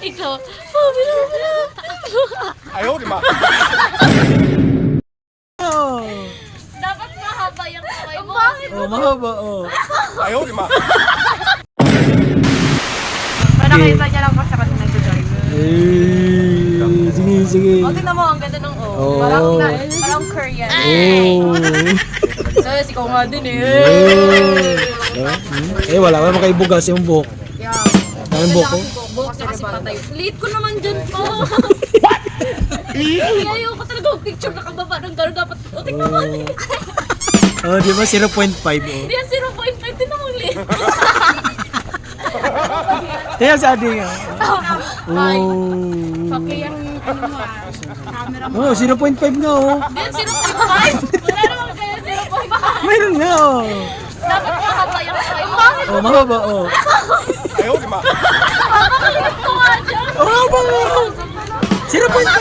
Ikaw. Ayaw, di ba? Dapat mahaba yung kamay mo. Oh, mahaba, oh. Ayaw, di ba? Nakita niya lang kasi kasi nag-drive. Sige, sige. O, tingnan mo, ang ganda ng Oh. Parang Korean. Oh. So, ikaw nga din eh. Wala makaibugas yung buhok. Yeah. Ang buhok ko. Bukas kasi patay. Late ko naman dyan pa. Ayaw ko talaga ang picture nakababa ng gano'n dapat. O, tingnan mo. Oh, di ba? 0.5, oh. Yan, 0.5 din naman late. Tingnan sa ating, oh. Pakiyang ano mo camera mo. Oh, 0.5 nga, oh. Yan, 0.5. Wala naman kaya 0.5. Mayroon nga, oh. Dapat mahaba yung kamay mo. Oh, mahaba, oh. Ayaw, di ba? Makalit ko nga dyan. Oh, mahaba, oh. 0.5 nga.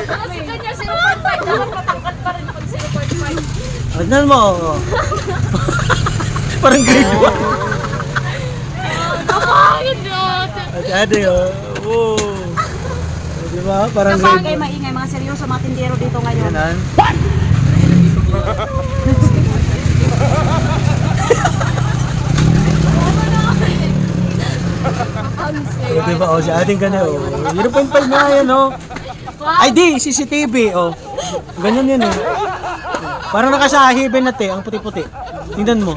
Kasi kanya 0.5. Dapat matangkad pa rin pag 0.5. Adnan mo, oh. Parang grade 1. Kapangin yun. At ate, oh. Oh. Di ba? Parang grade Kapagay, maingay, mga seryoso, mga tindero dito ngayon. 1. Yan, oh, diba? Oh, si ating ganyan, oh. 0.5 na yan, oh. Ay, di, CCTV, oh. Ganyan yan, oh. Parang nakasahiben natin, ang puti-puti. Tingnan mo.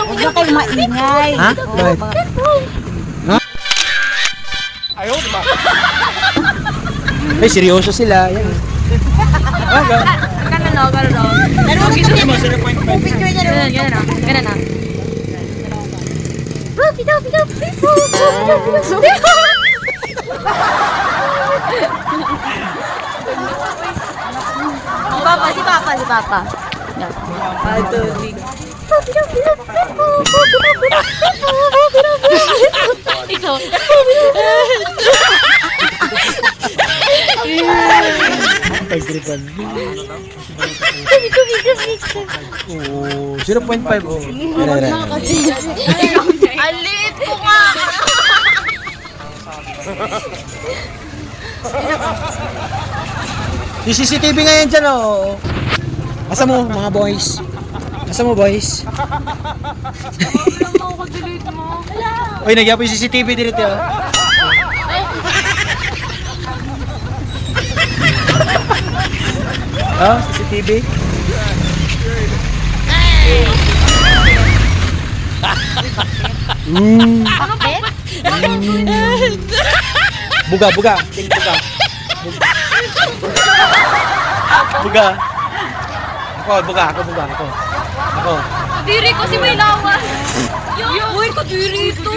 Huwag na kayo maingay. Ha? Bakit? Ayaw, di ba? Ay, seryoso sila. Yan. Ganun o, ganun o. Ano mo gito mo? Picture niya naman. Ganun o, ganun o. Si Papa. Ikaw. Pagtripan. Oh, 0.5, oh. Alit ko nga. Yung CCTV ngayon dyan, oh. Asa mo, mga boys? Asa mo, boys? Ako delete mo. Uy, nagyan po yung CCTV dito, oh. Oh, CCTV? Buga. Ting buga. Buga. Ako. Diri ko si may lawas. Uy, kadiri ito.